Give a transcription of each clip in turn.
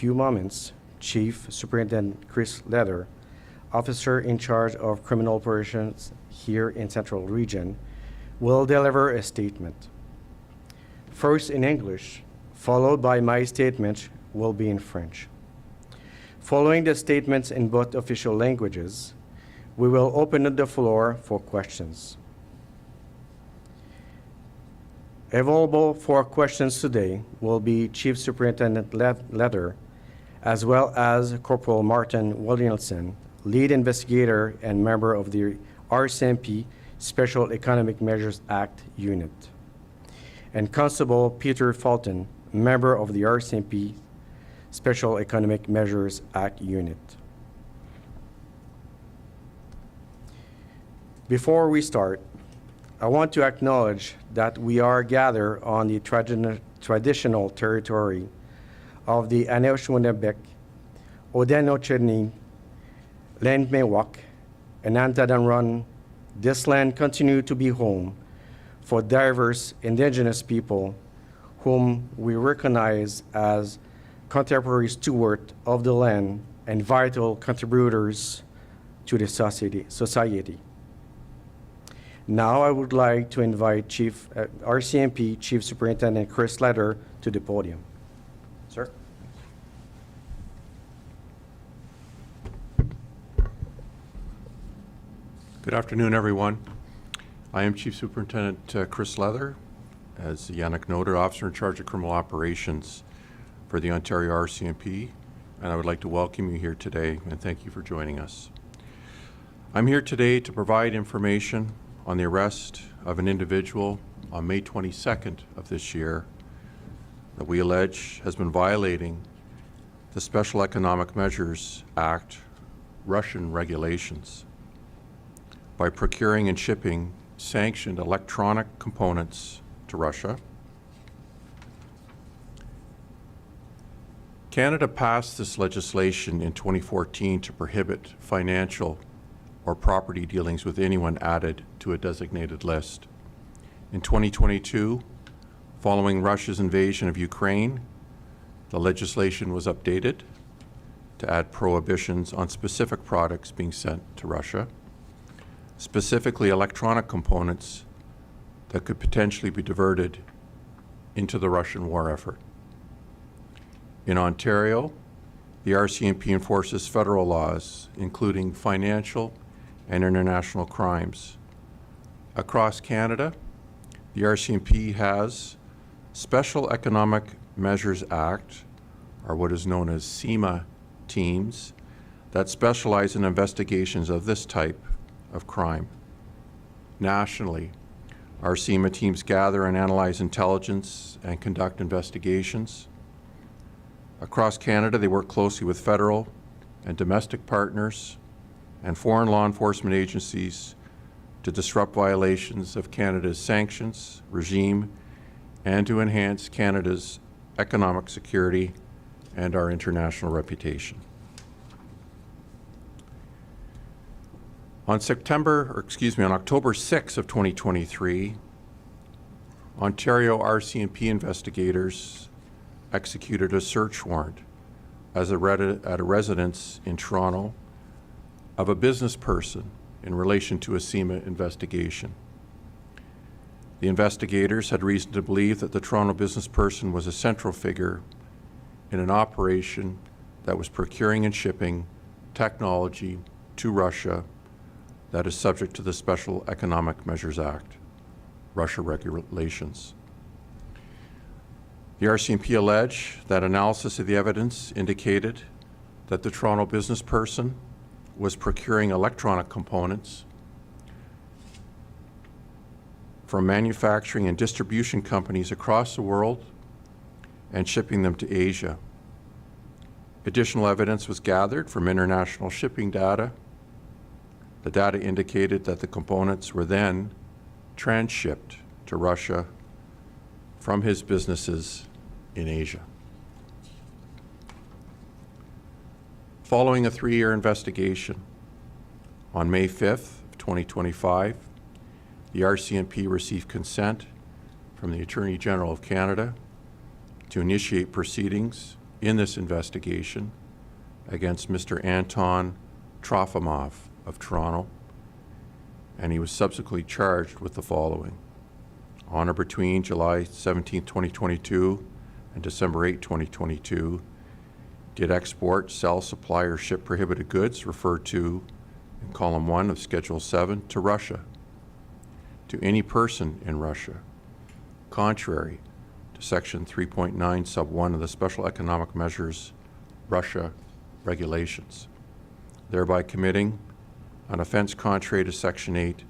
few moments, Chief Superintendent Chris Leather, officer in charge of criminal operations here in Central Region, will deliver a statement. First in English, followed by my statement will be in French. Following the statements in both official languages, we will open up the floor for questions. Available for questions today will be Chief Superintendent Leather, as well as Corporal Martin Williamson, lead investigator and member of the RCMP Special Economic Measures Act Unit, and Constable Peter Fulton, member of the RCMP Special Economic Measures Act Unit. Before we start, I want to acknowledge that we are gathered on the traditional territory of the Anishinaabe, Haudenosaunee, Landmewak, and Antadanran. This land continues to be home for diverse indigenous people whom we recognize as contemporary stewards of the land and vital contributors to the society. Now I would like to invite RCMP Chief Superintendent Chris Leather to the podium. Sir. Good afternoon, everyone. I am Chief Superintendent Chris Leather, as Yannick noted, Officer in charge of criminal operations for the Ontario RCMP, and I would like to welcome you here today and thank you for joining us. I'm here today to provide information on the arrest of an individual on May 22nd of this year that we allege has been violating the Special Economic Measures Act Russian regulations by procuring and shipping sanctioned electronic components to Russia. Canada passed this legislation in 2014 to prohibit financial or property dealings with anyone added to a designated list. In 2022, following Russia's invasion of Ukraine, the legislation was updated to add prohibitions on specific products being sent to Russia, specifically electronic components that could potentially be diverted into the Russian war effort. In Ontario, the RCMP enforces federal laws, including financial and international crimes. Across Canada, the RCMP has Special Economic Measures Act, or what is known as CEMA teams, that specialize in investigations of this type of crime. Nationally, our CEMA teams gather and analyze intelligence and conduct investigations. Across Canada, they work closely with federal and domestic partners and foreign law enforcement agencies to disrupt violations of Canada's sanctions regime and to enhance Canada's economic security and our international reputation. On October 6 of 2023, Ontario RCMP investigators executed a search warrant at a residence in Toronto of a business person in relation to a CEMA investigation. The investigators had reason to believe that the Toronto business person was a central figure in an operation that was procuring and shipping technology to Russia that is subject to the Special Economic Measures Act, Russia regulations. The RCMP allege that analysis of the evidence indicated that the Toronto business person was procuring electronic components from manufacturing and distribution companies across the world and shipping them to Asia. Additional evidence was gathered from international shipping data. The data indicated that the components were then transshipped to Russia from his businesses in Asia. Following a 3-year investigation, on May 5th, 2025, the RCMP received consent from the Attorney General of Canada to initiate proceedings in this investigation against Mr. Anton Trofimov of Toronto, and he was subsequently charged with the following. On or between July 17, 2022 and December 8, 2022, did export, sell, supply, or ship prohibited goods referred to in column 1 of Schedule 7 to Russia, to any person in Russia, contrary to Section 3.9 Sub 1 of the Special Economic Measures Russia regulations, thereby committing an offense contrary to Section 8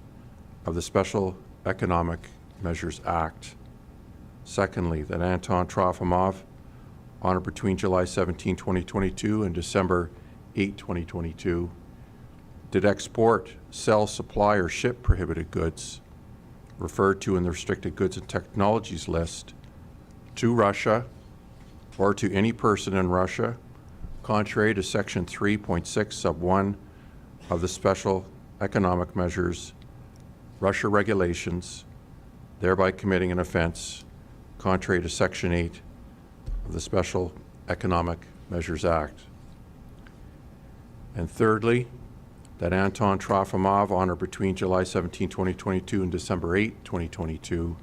of the Special Economic Measures Act. Secondly, that Anton Trofimov, on or between July 17, 2022 and December 8, 2022, did export, sell, supply, or ship prohibited goods referred to in the Restricted Goods and Technologies list to Russia or to any person in Russia, contrary to Section 3.6 Sub 1 of the Special Economic Measures Russia regulations, thereby committing an offense contrary to Section 8 of the Special Economic Measures Act. And thirdly, that Anton Trofimov, on or between July 17, 2022 and December 8, 2022,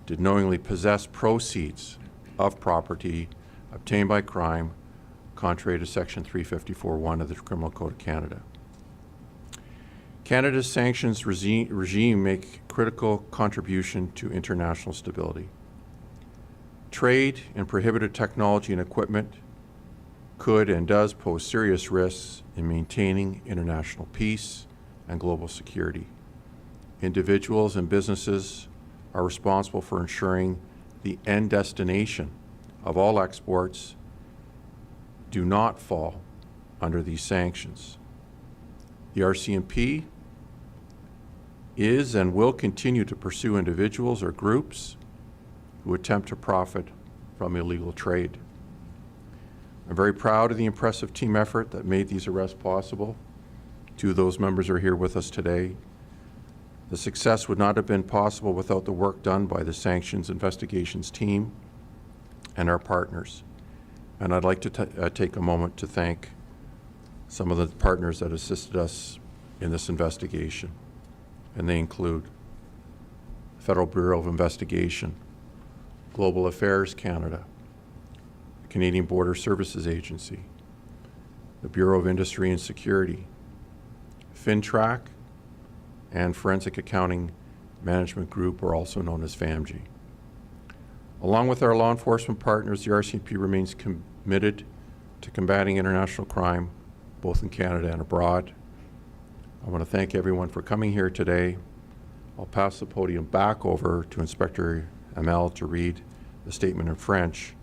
did knowingly possess proceeds of property obtained by crime contrary to Section 354(1) of the Criminal Code of Canada. Canada's sanctions regime make critical contribution to international stability. Trade in prohibited technology and equipment could and does pose serious risks in maintaining international peace and global security. Individuals and businesses are responsible for ensuring the end destination of all exports do not fall under these sanctions. The RCMP is and will continue to pursue individuals or groups who attempt to profit from illegal trade. I'm very proud of the impressive team effort that made these arrests possible. Two of those members are here with us today. The success would not have been possible without the work done by the Sanctions Investigations team and our partners. And I'd like to take a moment to thank some of the partners that assisted us in this investigation. And they include the Federal Bureau of Investigation, Global Affairs Canada, the Canadian Border Services Agency, the Bureau of Industry and Security, FinTrack, and Forensic Accounting Management Group, or also known as FAMG. Along with our law enforcement partners, the RCMP remains committed to combating international crime, both in Canada and abroad. I want to thank everyone for coming here today. I'll pass the podium back over to Inspector Amel to read the statement in French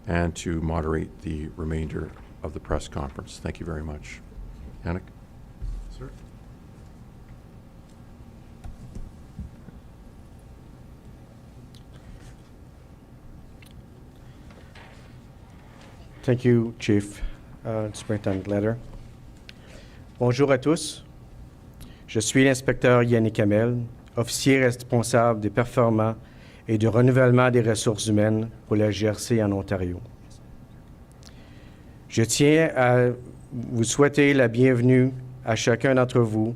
and to moderate the remainder of the press conference. Thank you very much. Yannick? Sir. Thank you, Chief Superintendent Letter. Bonjour à tous. Je suis l'inspecteur Yannick Hamel, officier responsable des performances et du renouvellement des ressources humaines pour la GRC en Ontario. Je tiens à vous souhaiter la bienvenue à chacun d'entre vous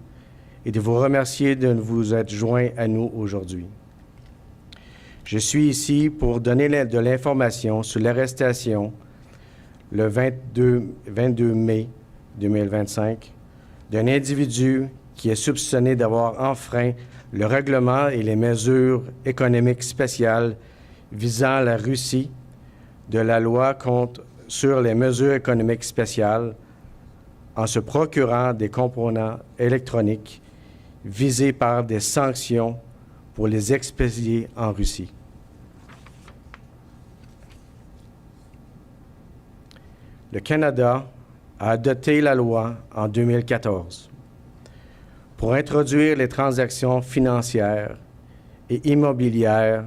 et de vous remercier de vous être joints à nous aujourd'hui. Je suis ici pour donner de l'information sur l'arrestation le 22 mai 2025 d'un individu qui est soupçonné d'avoir enfreint le règlement et les mesures économiques spéciales visant la Russie de la loi sur les mesures économiques spéciales en se procurant des composants électroniques visés par des sanctions pour les expédier en Russie. Le Canada a adopté la loi en 2014 pour introduire les transactions financières et immobilières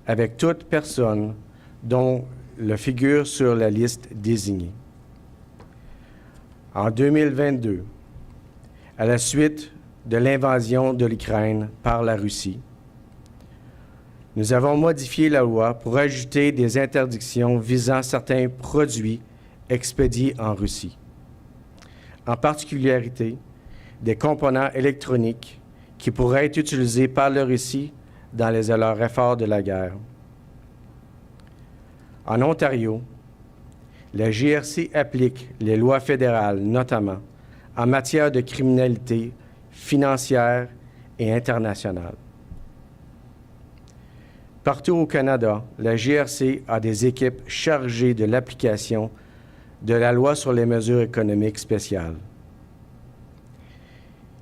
avec toute personne dont le figure sur la liste désignée. En 2022, à la suite de l'invasion de l'Ukraine par la Russie, Nous avons modifié la loi pour ajouter des interdictions visant certains produits expédiés en Russie. En particularité, des composants électroniques qui pourraient être utilisés par la Russie dans leurs efforts de la guerre. En Ontario, la GRC applique les lois fédérales, notamment en matière de criminalité financière et internationale. Partout au Canada, la GRC a des équipes chargées de l'application de la loi sur les mesures économiques spéciales,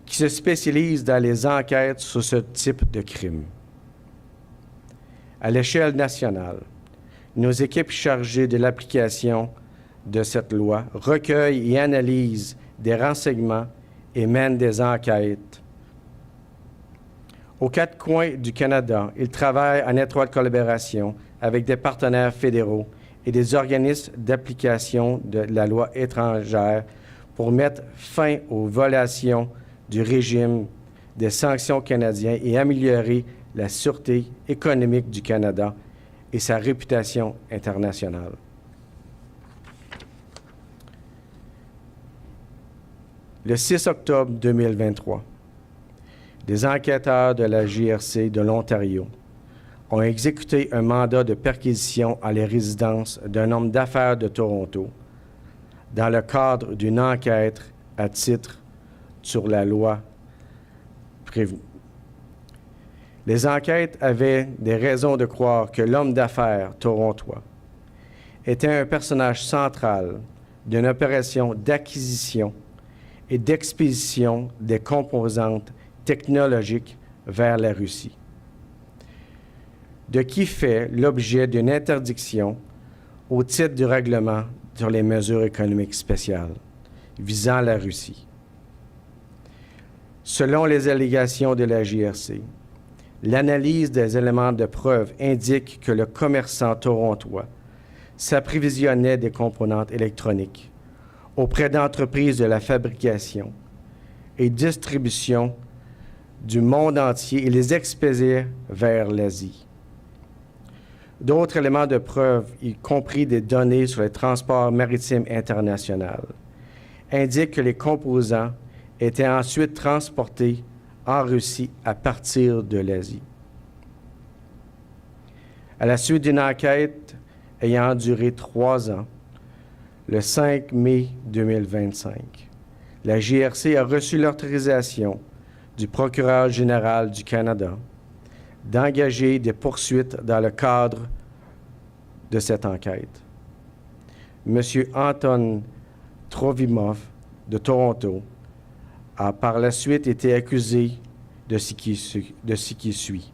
qui se spécialisent dans les enquêtes sur ce type de crime. À l'échelle nationale, nos équipes chargées de l'application de cette loi recueillent et analysent des renseignements et mènent des enquêtes. Aux quatre coins du Canada, ils travaillent en étroite collaboration avec des partenaires fédéraux et des organismes d'application de la loi étrangère pour mettre fin aux violations du régime des sanctions canadiens et améliorer la sûreté économique du Canada et sa réputation internationale. Le 6 octobre 2023, des enquêteurs de la GRC de l'Ontario ont exécuté un mandat de perquisition à la résidence d'un homme d'affaires de Toronto dans le cadre d'une enquête à titre sur la loi prévenue. Les enquêtes avaient des raisons de croire que l'homme d'affaires torontois était un personnage central d'une opération d'acquisition et d'expédition des composantes technologiques vers la Russie, de qui fait l'objet d'une interdiction au titre du règlement sur les mesures économiques spéciales visant la Russie. Selon les allégations de la GRC, l'analyse des éléments de preuve indique que le commerçant torontois s'approvisionnait des composantes électroniques auprès d'entreprises de la fabrication et distribution du monde entier et les expédiait vers l'Asie. D'autres éléments de preuve, y compris des données sur les transports maritimes internationaux, indiquent que les composants étaient ensuite transportés en Russie à partir de l'Asie. À la suite d'une enquête ayant duré 3 ans, le 5 mai 2025, la GRC a reçu l'autorisation du procureur général du Canada d'engager des poursuites dans le cadre de cette enquête. M. Anton Trofimov de Toronto a par la suite été accusé de ce qui suit.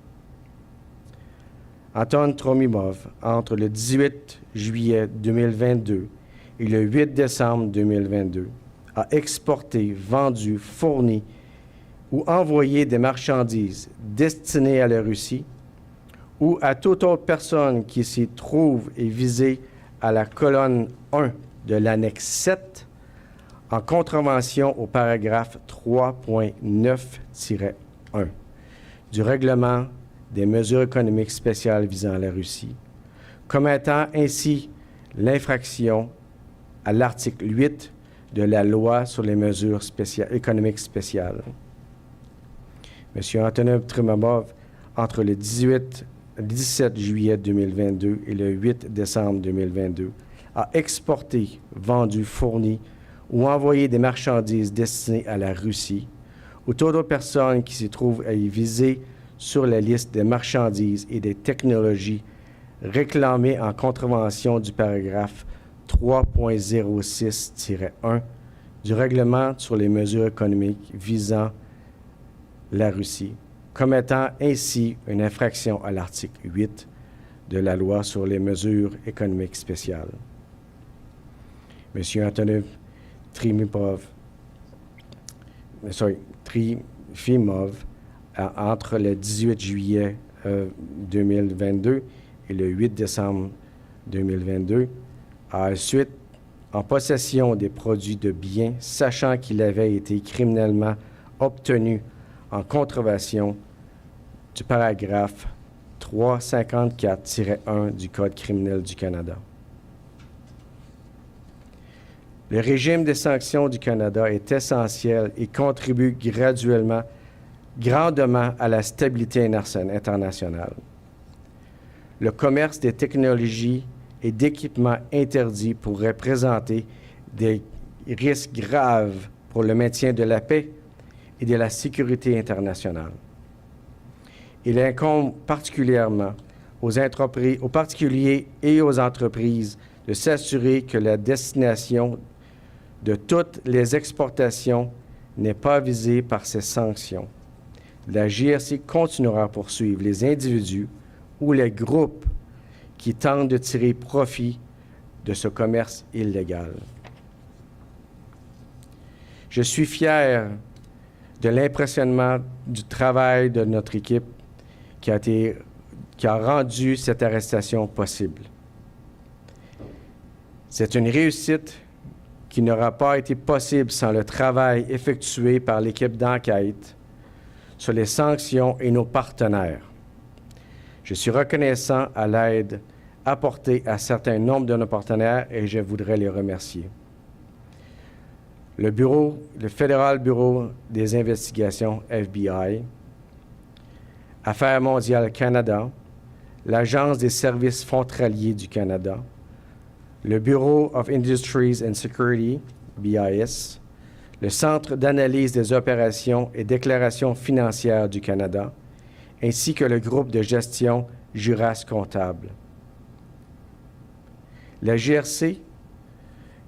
Anton Trofimov, entre le 18 juillet 2022 et le 8 décembre 2022, a exporté, vendu, fourni ou envoyé des marchandises destinées à la Russie ou à toute autre personne qui s'y trouve et visée à la colonne 1 de l'annexe 7 en contravention au paragraphe 3.9-1 du règlement des mesures économiques spéciales visant la Russie, commettant ainsi l'infraction à l'article 8 de la loi sur les mesures économiques spéciales. M. Antonin Trofimov, entre le 17 juillet 2022 et le 8 décembre 2022, a exporté, vendu, fourni ou envoyé des marchandises destinées à la Russie ou toute autre personne qui s'y trouve à y viser sur la liste des marchandises et des technologies réclamées en contravention du paragraphe 3.06-1 du règlement sur les mesures économiques visant la Russie, commettant ainsi une infraction à l'article 8 de la loi sur les mesures économiques spéciales. M. Antonin Trofimov, entre le 18 juillet 2022 et le 8 décembre 2022, a ensuite en possession des produits de biens, sachant qu'il avait été criminellement obtenu en contravention du paragraphe 354-1 du Code criminel du Canada. Le régime des sanctions du Canada est essentiel et contribue grandement à la stabilité internationale. Le commerce des technologies et d'équipements interdits pourrait présenter des risques graves pour le maintien de la paix et de la sécurité internationale. Il incombe particulièrement aux particuliers et aux entreprises de s'assurer que la destination de toutes les exportations n'est pas visée par ces sanctions. La JRC continuera à poursuivre les individus ou les groupes qui tentent de tirer profit de ce commerce illégal. Je suis fier de l'impressionnement du travail de notre équipe qui a rendu cette arrestation possible. C'est une réussite qui n'aura pas été possible sans le travail effectué par l'équipe d'enquête sur les sanctions et nos partenaires. Je suis reconnaissant à l'aide apportée à certains nombres de nos partenaires et je voudrais les remercier. Le Fédéral Bureau des investigations, FBI, Affaires mondiales Canada, l'Agence des services frontaliers du Canada, le Bureau of Industries and Security, BIS, le Centre d'analyse des opérations et déclarations financières du Canada, ainsi que le groupe de gestion Juras Comptable. La JRC,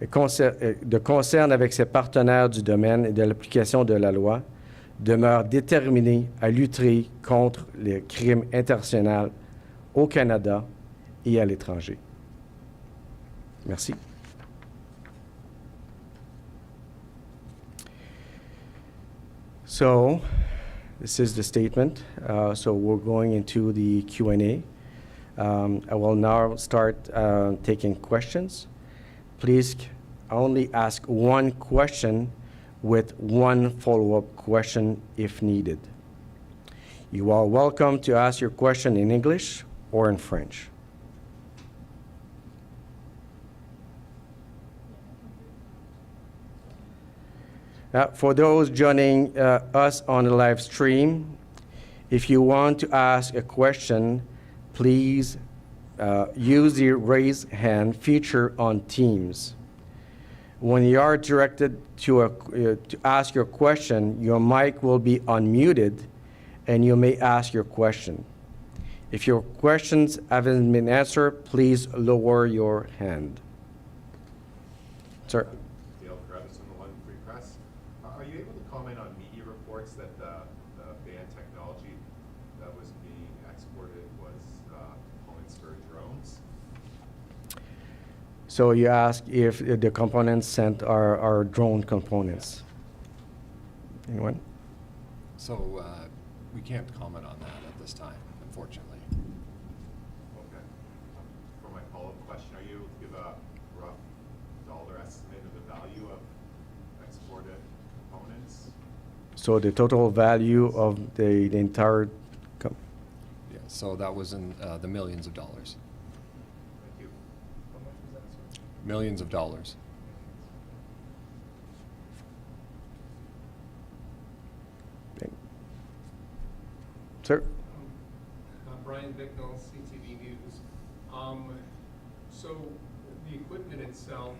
de concert avec ses partenaires du domaine et de l'application de la loi, demeure déterminée à lutter contre les crimes internationaux au Canada et à l'étranger. Merci. So, this is the statement. So we're going into the Q&A. I will now start taking questions. Please only ask one question with one follow-up question if needed. You are welcome to ask your question in English or in French. For those joining us on the live stream, if you want to ask a question, please use the raise hand feature on Teams. When you are directed to ask your question, your mic will be unmuted and you may ask your question. If your questions haven't been answered, please lower your hand. Sir. Are you able to comment on media reports that the banned technology that was being exported was components for drones? So you ask if the components sent are drone components. Anyone? So we can't comment on that at this time, unfortunately. Okay. For my follow-up question, are you able to give a rough dollar estimate of the value of exported components? So the total value of the entire Yeah, so that was in the millions of dollars. Thank you. How much was that, sir? Millions of dollars. Sir? Brian Bicknell, CTV News. So the equipment itself,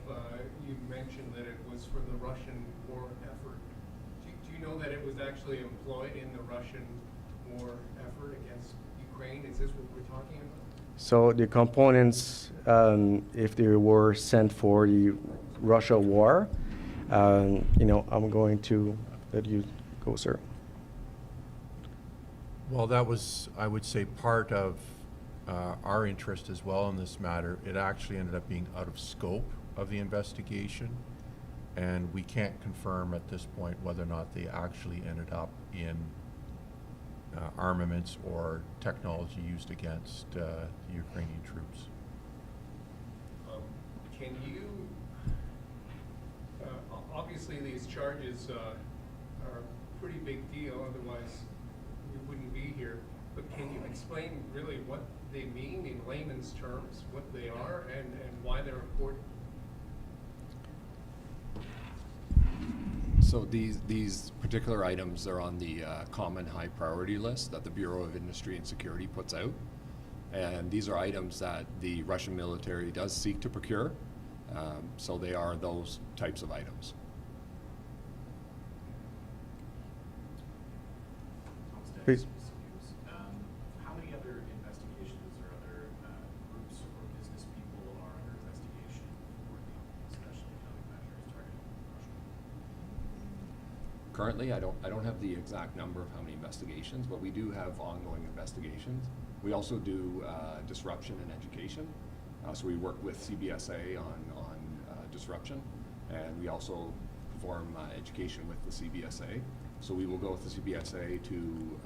you mentioned that it was for the Russian war effort. Do you know that it was actually employed in the Russian war effort against Ukraine? Is this what we're talking about? So the components, if they were sent for the Russia war, I'm going to let you go, sir. Well, that was, I would say, part of our interest as well in this matter. It actually ended up being out of scope of the investigation, and we can't confirm at this point whether or not they actually ended up in armaments or technology used against the Ukrainian troops. Can you, obviously these charges are a pretty big deal, otherwise we wouldn't be here. but can you explain really what they mean in layman's terms, what they are and why they're important? So these particular items are on the common high priority list that the Bureau of Industry and Security puts out. And these are items that the Russian military does seek to procure. So they are those types of items. Please. How many other investigations or other groups or business people are under investigation for the especially countermeasures targeting Russia? Currently, I don't have the exact number of how many investigations, but we do have ongoing investigations. We also do disruption and education. So we work with CBSA on disruption, and we also perform education with the CBSA. So we will go with the CBSA to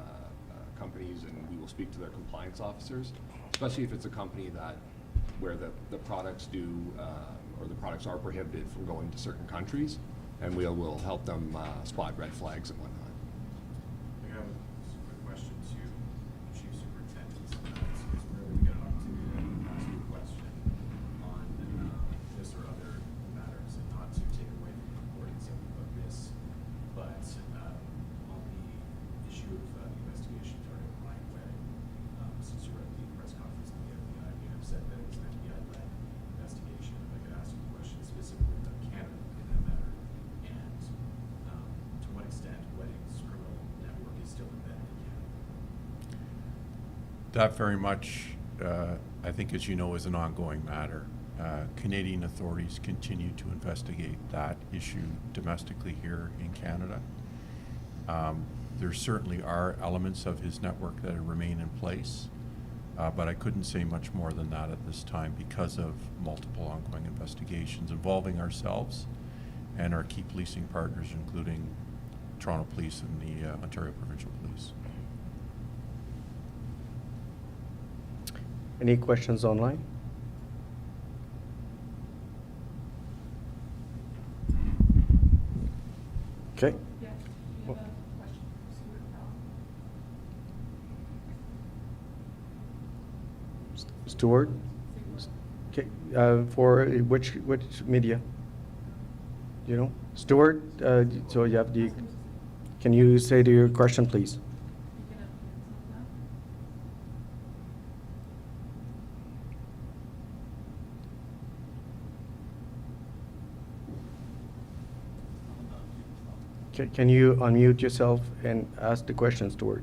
companies, and we will speak to their compliance officers, especially if it's a company where the products or the products are prohibited from going to certain countries, and we'll help them spot red flags and whatnot. I have a quick question to Chief Superintendent. It's rare we get an opportunity to ask you a question on this or other matters, and not to take away from the importance of this, but on the issue of the investigation targeting Ryan Wedding, since you were at the press conference of the FBI, you have said that it was an FBI-led investigation. If I could ask you a question specifically about Canada in that matter, and to what extent Wedding's criminal network is still embedded in Canada? That very much, I think, as you know, is an ongoing matter. Canadian authorities continue to investigate that issue domestically here in Canada. There certainly are elements of his network that remain in place, but I couldn't say much more than that at this time because of multiple ongoing investigations involving ourselves and our key policing partners, including Toronto Police and the Ontario Provincial Police. Any questions online? Okay. Yes, we have a question from Stuart Powell. Stuart? Okay, for which media? You know? Stuart, so you have the, can you say to your question, please? You can have hands on Can you unmute yourself and ask the question, Stuart?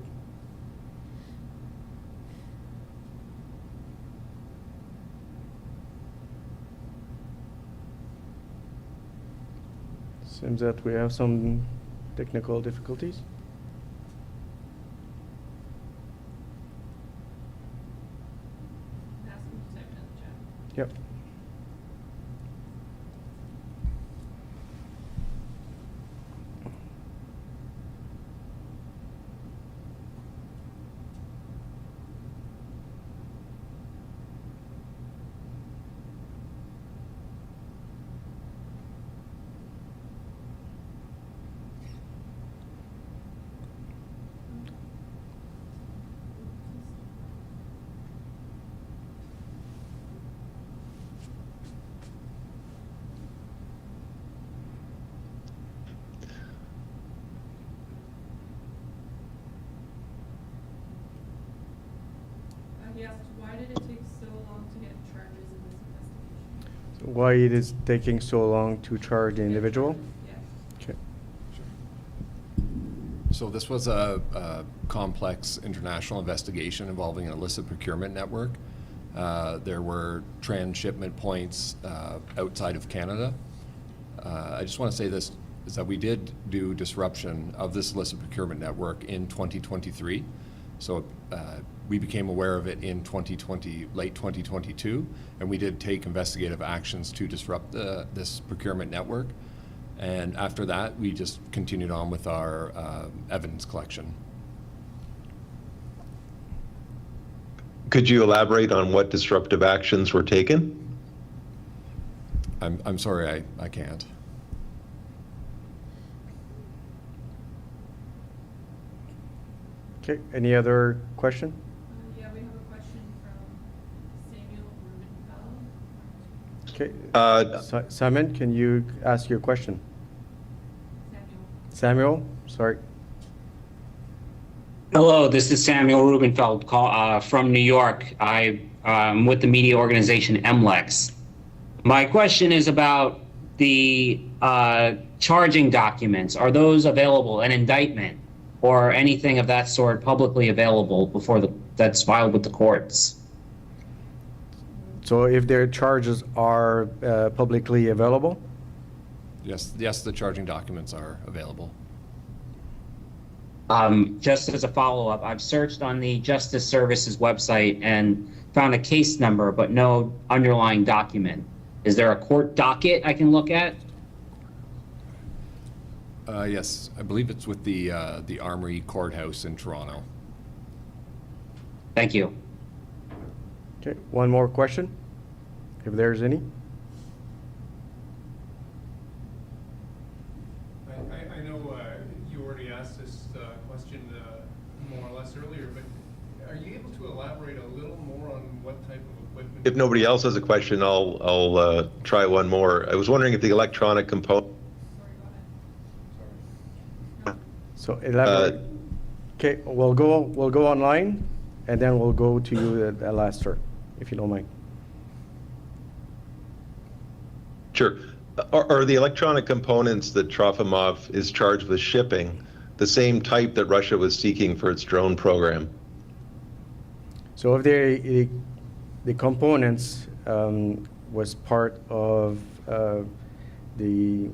Seems that we have some technical difficulties. that. Ask him to type it in the chat. Yep. He asked, why did it take so long to get charges in this investigation? Why it is taking so long to charge the individual? Yeah. Okay. So this was a complex international investigation involving an illicit procurement network. There were transshipment points outside of Canada. I just want to say this, is that we did do disruption of this illicit procurement network in 2023. So we became aware of it in late 2022, and we did take investigative actions to disrupt this procurement network. And after that, we just continued on with our evidence collection. Could you elaborate on what disruptive actions were taken? I'm sorry, I can't. Okay, any other question? Yeah, we have a question from Samuel Rubenfeld. Okay. Simon, can you ask your question? Samuel. Samuel, sorry. Hello, this is Samuel Rubenfeld from New York. I'm with the media organization MLEX. My question is about the charging documents. Are those available, an indictment or anything of that sort publicly available before that's filed with the courts? So if their charges are publicly available? Yes, the charging documents are available. Just as a follow-up, I've searched on the Justice Services website and found a case number, but no underlying document. Is there a court docket I can look at? Yes, I believe it's with the Armory Courthouse in Toronto. Thank you. Okay, one more question, if there's any. I know you already asked this question more or less earlier, but are you able to elaborate a little more on what type of equipment? If nobody else has a question, I'll try one more. I was wondering if the electronic component. So elaborate. Okay, we'll go online, and then we'll go to you at last, sir, if you don't mind. Sure. Are the electronic components that Trofimov is charged with shipping the same type that Russia was seeking for its drone program? So if the components was part of the,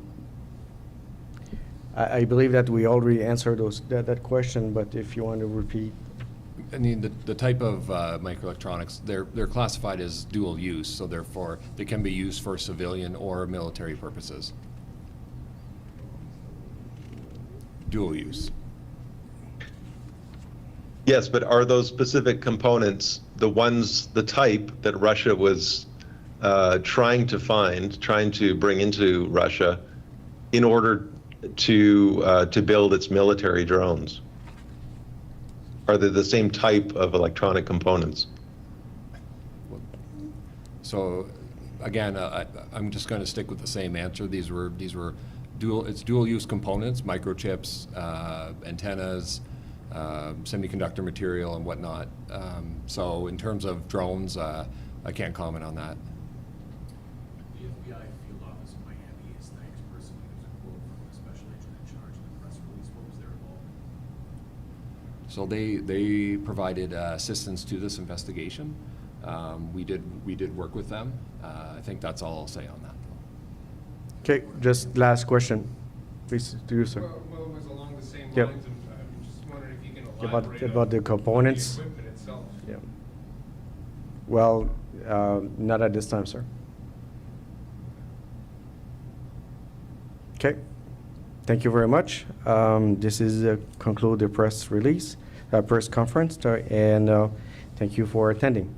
I believe that we already answered that question, but if you want to repeat. I mean, the type of microelectronics, they're classified as dual use, so therefore they can be used for civilian or military purposes. Dual use. Yes, but are those specific components the type that Russia was trying to bring into Russia in order to build its military drones? Are they the same type of electronic components? So again, I'm just going to stick with the same answer. These were dual use components, microchips, antennas, semiconductor material and whatnot. So in terms of drones, I can't comment on that. The FBI field office in Miami is thanks personally. There's a quote from the special agent in charge in the press release. What was their involvement? So they provided assistance to this investigation. We did work with them. I think that's all I'll say on that. Okay, just last question, please, to you, sir. Well, it was along the same Yep. lines, and I'm just wondering if you can elaborate About the on components. the equipment itself. Yeah. Well, not at this time, sir. Okay. Thank you very much. This is conclude the press release, press conference, and thank you for attending.